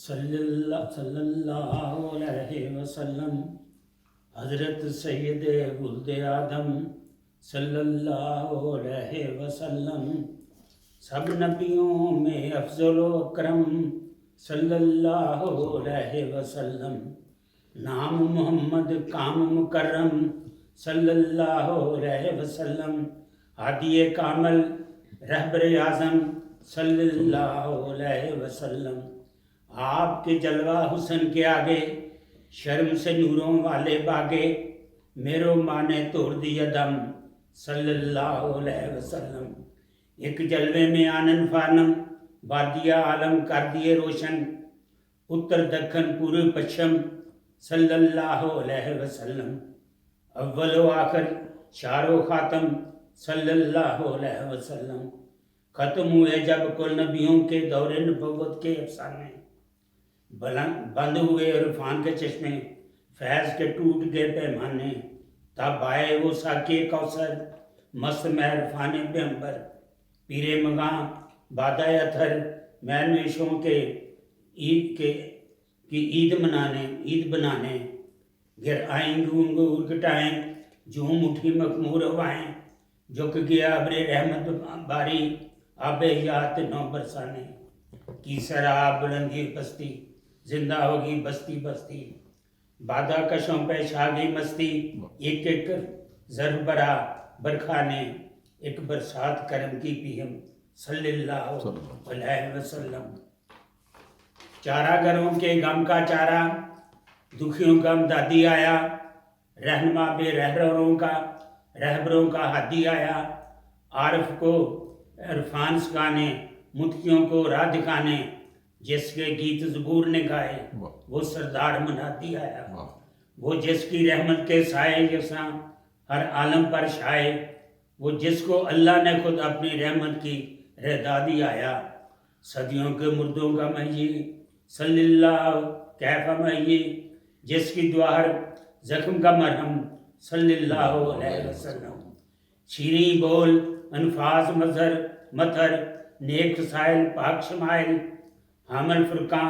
صلی اللہ علیہ وسلم، حضرت سید ولد آدم صلی اللہ علیہ وسلم، سب نبیوں میں افضل و اکرم صلی اللہ علیہ وسلم، نام محمد کام مکرم صلی اللہ علیہ وسلم، ہادی کامل رہبر اعظم صلی اللہ علیہ وسلم، آپ کے جلوہ حسن کے آگے شرم سے نوروں والے باغے، میرو مانے توڑ دیا دم صلی اللہ علیہ وسلم، ایک جلوے میں آنن فانم بادیہ عالم کر دیے روشن، اتر دکن پورب پچھم صلی اللہ علیہ وسلم، اول و آخر شار و خاتم صلی اللہ علیہ وسلم، ختم ہوئے جب کل نبیوں کے دور نبوت کے افسانے، بند ہوئے عرفان کے چشمے، فیض کے ٹوٹ گئے پیمانے، تب آئے وہ ساقی کوثر مست میں عرفان پیغمبر، پیر مغاں بادہ اتھر میں نویشوں کے عید بنانے، گر آئیں گونگور کٹائیں جھوم اٹھی مخمور ہوائیں، جھک گیا ابر رحمت باری آب یات نو برسانے، کی سراب بلندی بستی زندہ ہوگی بستی بستی، بادہ کشوں پہ چھا گئی مستی، ایک ایک ضرب برا برکھانے، ایک برسات کرم کی پیم صلی اللہ علیہ وسلم، چارہ گھروں کے غم کا چارہ دکھیوں کا امدادی آیا، رہنما بے رہبروں کا ہادی آیا، عارف کو عرفان سکھانے متقیوں کو راہ دکھانے، جس کے گیت زبور نے گائے وہ سردار منادی آیا، وہ جس کی رحمت کے سائے جیسا ہر عالم پر شائے، وہ جس کو اللہ نے خود اپنی رحمت کی رہدادی آیا، صدیوں کے مردوں کا مہیے صلی اللہ کیفا مہیے، جس کی دعا ہر زخم کا مرہم صلی اللہ علیہ وسلم، شیریں بول انفاظ مظہر نیک سائل پاک شمائل، حامل فرقاں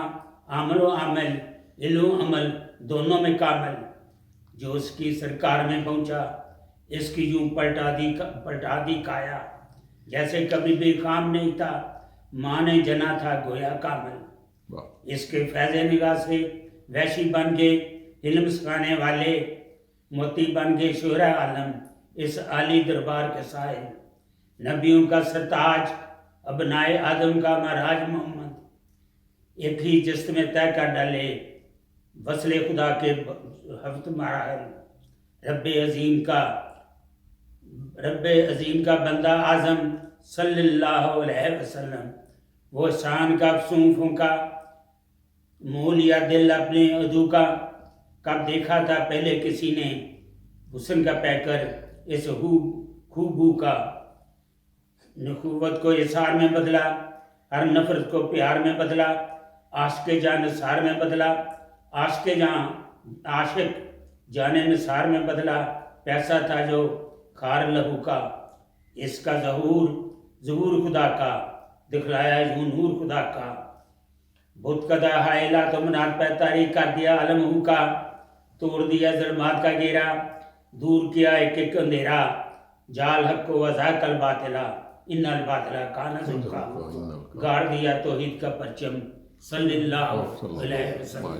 عامل و عامل علم و عمل دونوں میں کامل، جو اس کی سرکار میں پہنچا اس کی یوں پلٹا دی کایا، جیسے کبھی بھی کام نہیں تھا ماں نے جنا تھا گویا کامل، اس کے فیض نگاہ سے وحشی بن گئے علم سکھانے والے، موتی بن گئے شہرہ عالم اس عالی دربار کے سائے، نبیوں کا سرتاج ابنائے آدم کا مہراج محمد، ایک ہی جسم میں طے کر ڈالے وصل خدا کے ہفت مراحل، رب عظیم کا بندہ اعظم صلی اللہ علیہ وسلم، وہ شان کا افسوفوں کا منہ لیا دل اپنے عدو کا، کب دیکھا تھا پہلے کسی نے حسن کا پیکر اس خوبو کا، نخوت کو اثار میں بدلا ہر نفرت کو پیار میں بدلا، عاشق جان نثار میں بدلا، عاشق جان نثار میں بدلا، پیسہ تھا جو خار لہو کا، اس کا ظہور خدا کا دکھلایا یوں نور خدا کا، بت کدا حائلہ تو منات پہ تاریخ کر دیا عالم ہو کا، توڑ دیا ظلمات کا گھیرا دور کیا ایک ایک اندھیرا، جال حق کو وضاح کل باطلا ان الباطلا کان زکا، گاڑ دیا توحید کا پرچم صلی اللہ علیہ وسلم۔